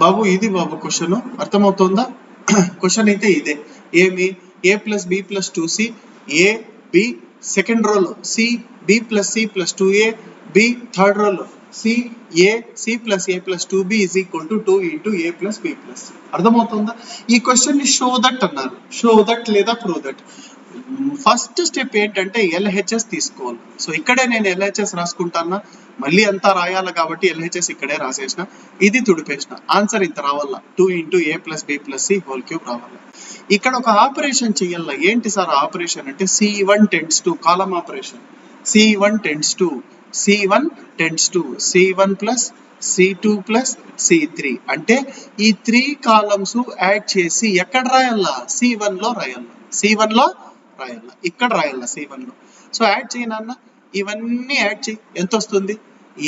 బాబు ఇది బాబు క్వశ్చన్ అర్థమవుతుందా? క్వశ్చన్ అయితే ఇదే. ఏమి a plus B plus 2c, a b second రోలో, c b plus C plus 2a, b third రోలో, c a c plus A plus 2b is equal to 2 into a plus B plus c. అర్థమవుతుందా? ఈ question ని show that అన్నారు. Show that లేదా prove that. First step ఏంటంటే LHS తీసుకోవాలి. So ఇక్కడే నేను ఎల్హెచ్ఎస్ రాసుకుంటానా, మళ్ళీ అంతా రాయాలి కాబట్టి ఎల్హెచ్ఎస్ ఇక్కడే రాసేసిన, ఇది తుడిపేసిన. ఆన్సర్ ఇంత రావాల, 2 into a plus B plus c whole cube రావాలి. ఇక్కడ ఒక ఆపరేషన్ చెయ్యాల. ఏంటి సార్ ఆపరేషన్ అంటే C1 tends to column operation. C1 tends to C1 tends to C1 plus C2 plus C3 అంటే ఈ 3 కాలమ్స్ యాడ్ చేసి ఎక్కడ రాయాలా? C1 లో రాయాల. C1 లో రాయాల, ఇక్కడ రాయాల C1 లో. సో యాడ్ చేయనన్నా, ఇవన్నీ యాడ్ చేయి. ఎంత వస్తుంది?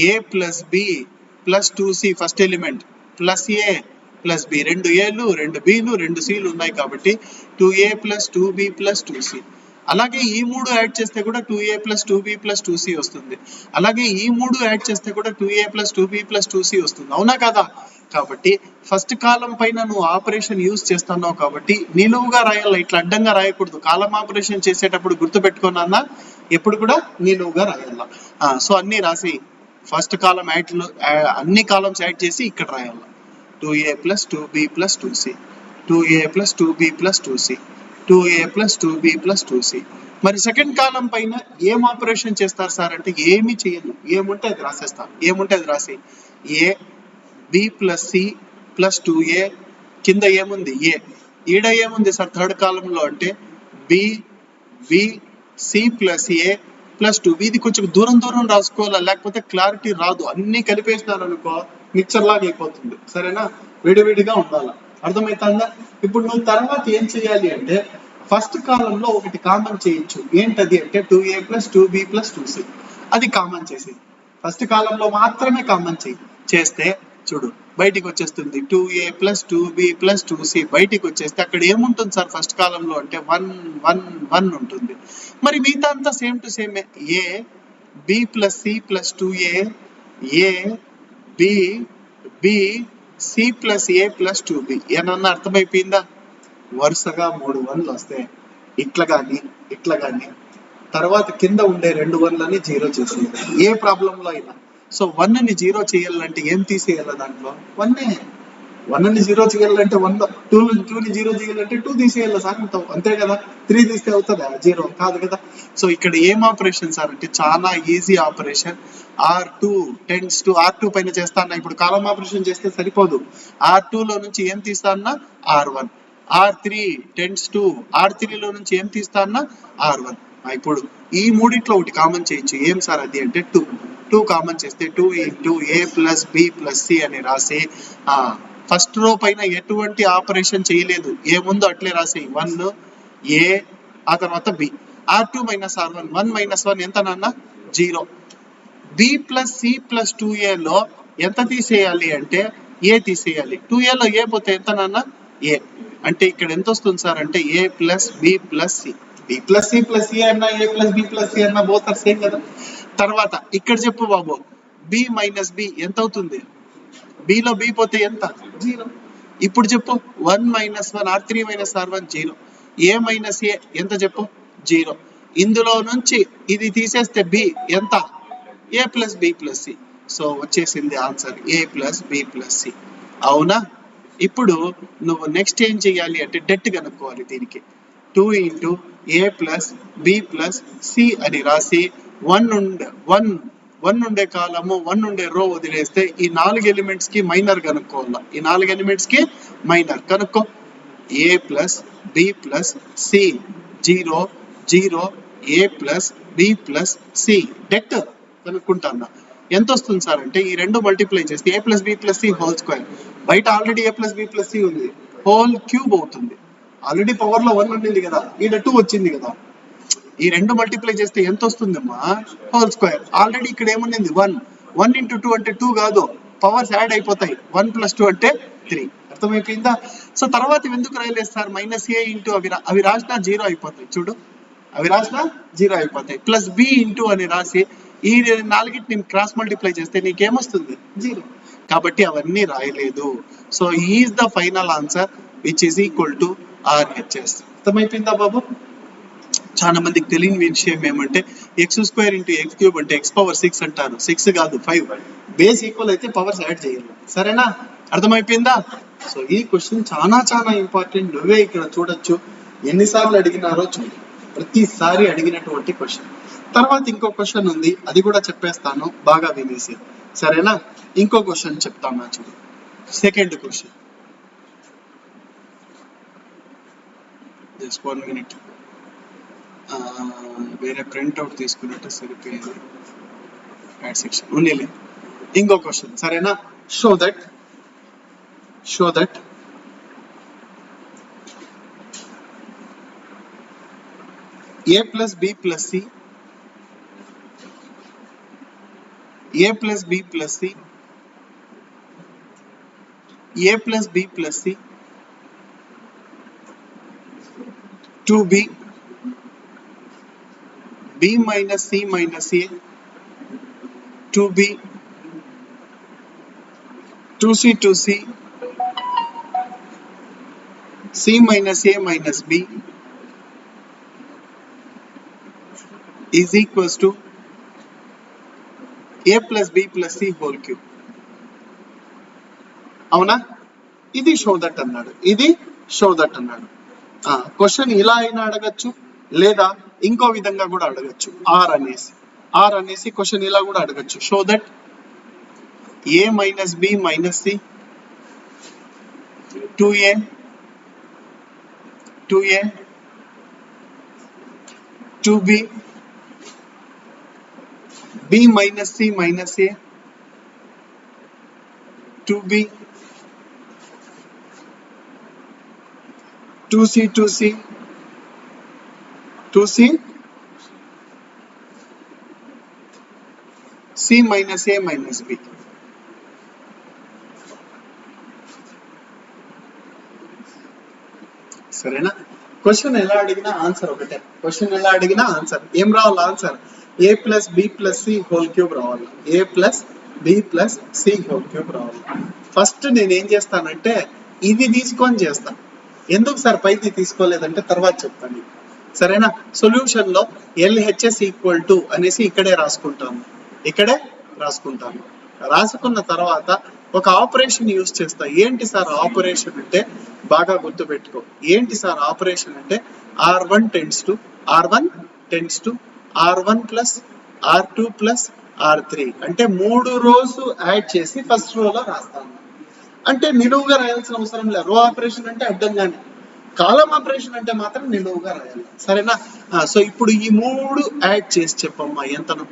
A plus B plus 2c first element plus A plus b, 2 ఏలు 2 బిలు 2 సిలు ఉన్నాయి కాబట్టి 2a plus 2b plus 2c. అలాగే ఈ 3 యాడ్ చేస్తే కూడా 2a plus 2b plus 2c వస్తుంది. అలాగే ఈ 3 యాడ్ చేస్తే కూడా 2a plus 2b plus 2c వస్తుంది. అవునా కదా? కాబట్టి ఫస్ట్ కాలం పైన నువ్వు ఆపరేషన్ యూజ్ చేస్తున్నావు కాబట్టి నిలువుగా రాయాలి, ఇట్లా అడ్డంగా రాయకూడదు. కాలం ఆపరేషన్ చేసేటప్పుడు గుర్తు పెట్టుకున్నా, ఎప్పుడు కూడా నిలువుగా రాయాల. సో అన్ని రాసి ఫస్ట్ కాలం యాడ్, అన్ని కాలమ్స్ యాడ్ చేసి ఇక్కడ రాయాల. 2a plus 2b plus 2c, 2a plus 2b plus 2c, 2a plus 2b plus 2c. మరి సెకండ్ కాలం పైన ఏం ఆపరేషన్ చేస్తారు సార్ అంటే ఏమీ చేయను. ఏముంటే అది రాసేస్తా, ఏముంటే అది రాసి A B plus C plus 2a, కింద ఏముంది ఏ, ఈడ ఏముంది సార్ థర్డ్ కాలంలో అంటే బి బి సి ప్లస్ ఏ ప్లస్ 2b. ఇది కొంచెం దూరం దూరం రాసుకోవాలా, లేకపోతే క్లారిటీ రాదు. అన్ని కలిపేసినారు అనుకో మిక్చర్ లాగా అయిపోతుంది. సరేనా? విడివిడిగా ఉండాలి. అర్థమవుతుందా? ఇప్పుడు నువ్వు తర్వాత ఏం చేయాలి అంటే ఫస్ట్ కాలంలో ఒకటి కామన్ చేయొచ్చు. ఏంటది అంటే 2a plus 2b plus 2c. అది కామన్ చేసి ఫస్ట్ కాలంలో మాత్రమే కామన్ చేస్తే చూడు బయటికి వచ్చేస్తుంది. 2a plus 2b plus 2c బయటికి వచ్చేస్తే అక్కడ ఏముంటుంది సార్ ఫస్ట్ కాలంలో అంటే 1 1 1 ఉంటుంది. మరి మిగతా అంతా same to same. A B plus C plus 2a, A B B C plus A plus 2b. ఏమన్నా అర్థమైపోయిందా? వరుసగా 3 1లు వస్తాయి. ఇట్లా కానీ తర్వాత కింద ఉండే 2 1లని 0 చేసేయాలి ఏ ప్రాబ్లంలో అయినా. సో 1ని 0 చేయాలంటే ఏం తీసేయాలి దాంట్లో? 1ని 0 చేయాలంటే 1, 2ని 0 చేయాలంటే 2 తీసేయాలి సార్. అంతే కదా? 3 తీస్తే అవుతుందా? 0 కాదు కదా? సో ఇక్కడ ఏం ఆపరేషన్ సార్ అంటే చాలా easy operation. R2 tends to R2 పైన చేస్తానా. ఇప్పుడు కాలం ఆపరేషన్ చేస్తే సరిపోదు. R2 లో నుంచి ఏం తీస్తానా? R1. R3 tends to R3 లో నుంచి ఏం తీస్తానా? R1. ఇప్పుడు ఈ మూడిట్లో ఒకటి కామన్ చేయొచ్చు. ఏం సార్ అది అంటే 2 కామన్ చేస్తే 2 into a plus B plus C అని రాసి ఫస్ట్ రో పైన ఎటువంటి ఆపరేషన్ చేయలేదు. ఏముందో అట్లే రాసి 1 ఏ ఆ తర్వాత B. R2 minus R1, 1 minus 1 ఎంత నాన్న? 0. B plus C plus 2a లో ఎంత తీసేయాలి అంటే ఏ తీసేయాలి. 2a లో ఏ పోతే ఎంత నాన్న? ఏ. అంటే ఇక్కడ ఎంత వస్తుంది సార్ అంటే a plus B plus c. B plus C plus a అన్నా a plus B plus c అన్నా బోత్ ఆర్ సేమ్ కదా. తర్వాత ఇక్కడ చెప్పు బాబు, బి మైనస్ బి ఎంత అవుతుంది? బిలో బి పోతే ఎంత? 0. ఇప్పుడు చెప్పు 1 minus 1, R3 minus R1 0. A minus a ఎంత చెప్పు? 0. ఇందులో నుంచి ఇది తీసేస్తే బి ఎంత? A plus B plus c. So వచ్చేసింది answer a plus B plus c. అవునా? ఇప్పుడు నువ్వు నెక్స్ట్ ఏం చేయాలి అంటే డెట్ కనుక్కోవాలి. దీనికి 2 into a plus B plus C అని రాసి 1 ఉండే కాలము 1 ఉండే రో వదిలేస్తే ఈ 4 ఎలిమెంట్స్ కి మైనర్ కనుక్కోవాలి. ఈ 4 ఎలిమెంట్స్ కి మైనర్ కనుక్కో. A plus B plus c 0 0, a plus B plus c det కనుక్కుంటాను. ఎంత వస్తుంది సార్ అంటే ఈ 2 మల్టిప్లై చేస్తే a plus B plus c whole square. బయట already a plus B plus c ఉంది, హోల్ క్యూబ్ అవుతుంది. ఆల్రెడీ పవర్ లో 1 ఉండింది కదా, ఈడ 2 వచ్చింది కదా. ఈ 2 మల్టిప్లై చేస్తే ఎంత వస్తుందమ్మా? Whole square. ఆల్రెడీ ఇక్కడ ఏముండింది 1 ఇంటూ 2 అంటే 2 కాదు, పవర్స్ యాడ్ అయిపోతాయి. 1 ప్లస్ 2 అంటే 3. అర్థమైపోయిందా? సో తర్వాత ఎందుకు రాయలేదు సార్ మైనస్ ఏ ఇంటూ అవి రాసినా 0 అయిపోతాయి. చూడు అవి రాసినా 0 అయిపోతాయి. ప్లస్ బి ఇంటూ అని రాసి ఈ 4ని క్రాస్ మల్టిప్లై చేస్తే నీకేమొస్తుంది? 0. కాబట్టి అవన్నీ రాయలేదు. So is the final answer which is equal to RHS. అర్థమైపోయిందా బాబు? చాలా మందికి తెలియని విషయం ఏమంటే x² × x³ అంటే x⁻6 అంటారు. 6 కాదు 5. బేస్ ఈక్వల్ అయితే పవర్స్ యాడ్ చేయాలి. సరేనా? అర్థమైపోయిందా? సో ఈ క్వశ్చన్ చాలా ఇంపార్టెంట్. నువ్వే ఇక్కడ చూడొచ్చు ఎన్నిసార్లు అడిగినారో చూడు. ప్రతిసారి అడిగినటువంటి క్వశ్చన్. తర్వాత ఇంకో క్వశ్చన్ ఉంది, అది కూడా చెప్పేస్తాను, బాగా వినేసి. సరేనా? ఇంకో క్వశ్చన్ చెప్తాను చూడు. Second question. Just 1 minute. వేరే ప్రింట్అవుట్ తీసుకున్నట్టు సరిపోయింది. యాడ్ సెక్షన్ ఉండేలే. ఇంకో క్వశ్చన్. సరేనా? Show that a plus b plus c a plus b plus c a plus b plus c 2b b minus c minus a 2b 2c 2c c minus a minus b is equals to a plus b plus c whole cube. అవునా? ఇది show that అన్నాడు, ఇది show that అన్నాడు. Question ఇలా అయినా అడగచ్చు, లేదా ఇంకో విధంగా కూడా అడగచ్చు. ఆర్ అనేసి క్వశ్చన్ ఇలా కూడా అడగచ్చు. Show that a minus b minus c 2a 2b b minus c minus a 2b 2c 2c 2c c minus a minus b. సరేనా? క్వశ్చన్ ఎలా అడిగినా ఆన్సర్ ఒకటే. క్వశ్చన్ ఎలా అడిగినా ఆన్సర్ ఏం రావాలి? Answer a plus b plus c whole cube రావాలి. a plus b plus c whole cube రావాలి. ఫస్ట్ నేను ఏం చేస్తానంటే ఇది తీసుకొని చేస్తాను. ఎందుకు సార్ పైకి తీసుకోలేదంటే తర్వాత చెప్తాను. సరేనా? సొల్యూషన్ లో LHS ఈక్వల్ టు అనేసి ఇక్కడే రాసుకుంటాను. రాసుకున్న తర్వాత ఒక ఆపరేషన్ యూజ్ చేస్తా. ఏంటి సార్ ఆపరేషన్ అంటే? బాగా గుర్తు పెట్టుకో. ఏంటి సార్ ఆపరేషన్ అంటే R1 tends to R1 plus R2 plus R3 అంటే 3 రోస్ యాడ్ చేసి ఫస్ట్ రోలో రాస్తాను. అంటే నిలువుగా రాయాల్సిన అవసరం లేదు. రో ఆపరేషన్ అంటే అడ్డంగానే, కాలం ఆపరేషన్ అంటే మాత్రం నిలువుగా రాయాలి. సరేనా? సో ఇప్పుడు ఈ 3 యాడ్ చేసి చెప్పమ్మా ఎంతను?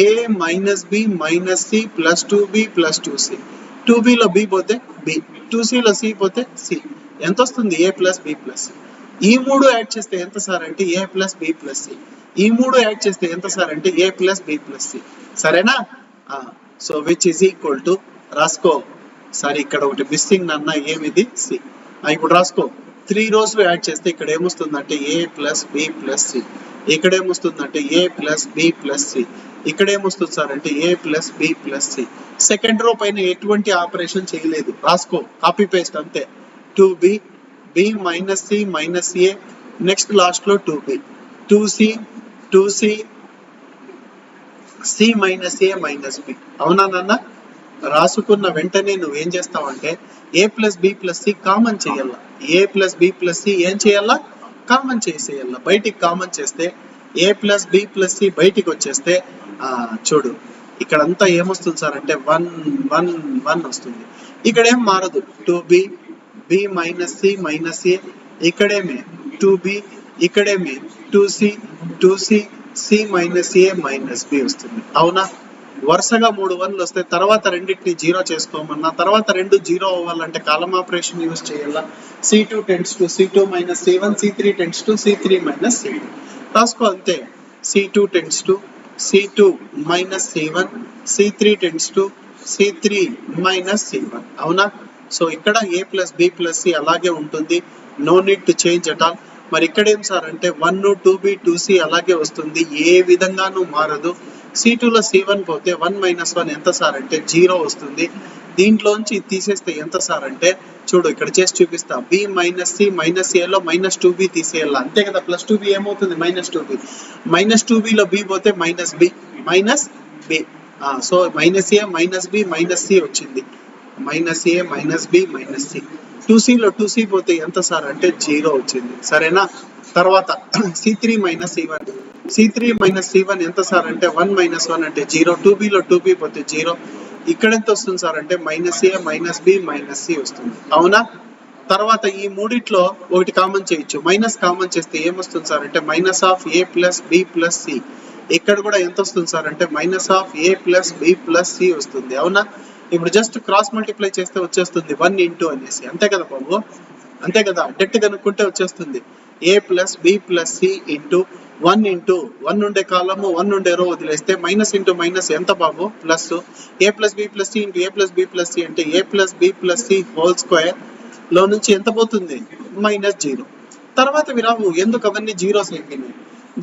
a minus b minus c plus 2b plus 2c. 2b లో b పోతే b, 2c లో c పోతే c. ఎంత వస్తుంది? a plus b plus c. ఈ 3 యాడ్ చేస్తే ఎంత సార్ అంటే a plus b plus c. ఈ 3 యాడ్ చేస్తే ఎంత సార్ అంటే a plus b plus c. సరేనా? So which is equal to రాసుకో. సరే ఇక్కడ ఒకటి మిస్సింగ్ నాన్న, ఏమిది? c. ఇప్పుడు రాసుకో. 3 రోస్ యాడ్ చేస్తే ఇక్కడ ఏమొస్తుందంటే a plus b plus c. ఇక్కడ ఏమొస్తుందంటే a plus b plus c. ఇక్కడ ఏమొస్తుంది సార్ అంటే a plus b plus c. Second row పైన ఎటువంటి ఆపరేషన్ చేయలేదు. రాసుకో, కాపీ పేస్ట్ అంతే. 2b b minus c minus a, next last లో 2b 2c 2c c minus a minus b. అవునా నాన్న? రాసుకున్న వెంటనే నువ్వేం చేస్తావంటే a plus b plus c common చేయాల. a plus b plus c ఏం చేయాలా? కామన్ చేసేయాల. బయటికి కామన్ చేస్తే a plus b plus c బయటికి వచ్చేస్తే చూడు ఇక్కడంతా ఏమొస్తుంది సార్ అంటే 1 1 1 వస్తుంది. ఇక్కడేం మారదు. 2b b minus c minus a, ఇక్కడేమే 2b, ఇక్కడేమే 2c 2c c minus a minus b వస్తుంది. అవునా? వరుసగా 3 1లు వస్తాయి. తర్వాత రెండింటిని 0 చేసుకోమన్నా, తర్వాత 2 0 అవ్వాలంటే కాలం ఆపరేషన్ యూజ్ చేయాలా. c2 tends to c2 minus c1, c3 tends to c3 minus c2. రాసుకో అంతే. c2 tends to c2 minus c1, c3 tends to c3 minus c1. అవునా? సో ఇక్కడ a plus b plus c అలాగే ఉంటుంది. No need to change at all. మరి ఇక్కడ ఏం sir అంటే 1 2b 2c అలాగే వస్తుంది, ఏ విధంగానూ మారదు. c2 లో c1 పోతే 1 minus 1 ఎంత సార్ అంటే 0 వస్తుంది. దీంట్లోంచి తీసేస్తే ఎంత సార్ అంటే చూడు ఇక్కడ చేసి చూపిస్తా. బి మైనస్ సి మైనస్ ఏలో మైనస్ 2b తీసేయాలి అంతే కదా. ప్లస్ 2b ఏమవుతుంది మైనస్ 2b. మైనస్ 2b లో బి పోతే minus b so minus a minus b minus c వచ్చింది. Minus a minus b minus c. 2c లో 2c పోతే ఎంత సార్ అంటే 0 వచ్చింది. సరేనా. తర్వాత c3 minus c1. c3 minus c1 ఎంత సార్ అంటే 1 మైనస్ 1 అంటే 0. 2b లో 2b పోతే 0. ఇక్కడ ఎంత వస్తుంది సార్ అంటే minus a minus b minus C వస్తుంది. అవునా. తర్వాత ఈ మూడిట్లో ఒకటి కామన్ చేయొచ్చు. మైనస్ కామన్ చేస్తే ఏమొస్తుంది సార్ అంటే minus of A plus B plus C. ఇక్కడ కూడా ఎంత వస్తుంది సార్ అంటే minus of A plus B plus C వస్తుంది. అవునా. ఇప్పుడు జస్ట్ క్రాస్ మల్టిప్లై చేస్తే వచ్చేస్తుంది 1 ఇంటూ అనేసి. అంతే కదా బాబు, అంతే కదా. డెట్ కనుక్కుంటే వచ్చేస్తుంది a plus B plus c into 1 into 1 ఉండే కాలము 1 ఉండే రో వదిలేస్తే మైనస్ ఇంటూ మైనస్ ఎంత బాబు plus. A plus B plus c into a plus B plus c అంటే a plus B plus c whole square లో నుంచి ఎంత పోతుంది మైనస్ 0. తర్వాత విరాము ఎందుకు అవన్నీ జీరోస్ అయిపోయినాయి.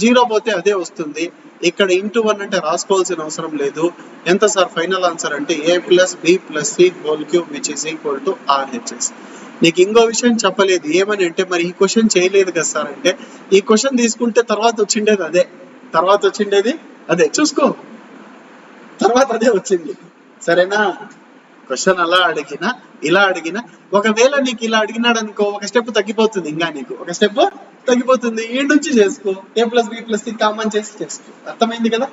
0 పోతే అదే వస్తుంది. ఇక్కడ ఇంటూ 1 అంటే రాసుకోవాల్సిన అవసరం లేదు. ఎంత సార్ ఫైనల్ ఆన్సర్ అంటే a plus B plus c whole cube which is equal to RHS. నీకు ఇంకో విషయం చెప్పలేదు. ఏమని అంటే మరి ఈ క్వశ్చన్ చేయలేదు కదా సార్ అంటే ఈ క్వశ్చన్ తీసుకుంటే తర్వాత వచ్చిండేది అదే చూసుకో, తర్వాత అదే వచ్చింది. సరేనా. క్వశ్చన్ అలా అడిగినా ఇలా అడిగినా ఒకవేళ నీకు ఇలా అడిగినాడు అనుకో ఒక స్టెప్ తగ్గిపోతుంది. ఇంకా నీకు ఒక స్టెప్ తగ్గిపోతుంది. ఈ నుంచి చేసుకో. A plus B plus c common చేసి చేసుకో. అర్థమైంది కదా,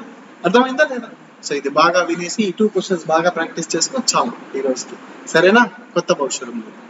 అర్థమైందా లేదా. సో ఇది బాగా వినేసి ఈ 2 క్వశ్చన్స్ బాగా ప్రాక్టీస్ చేసుకో చాలు ఈ రోజుకి. సరేనా. కొత్త భవిష్యత్తు.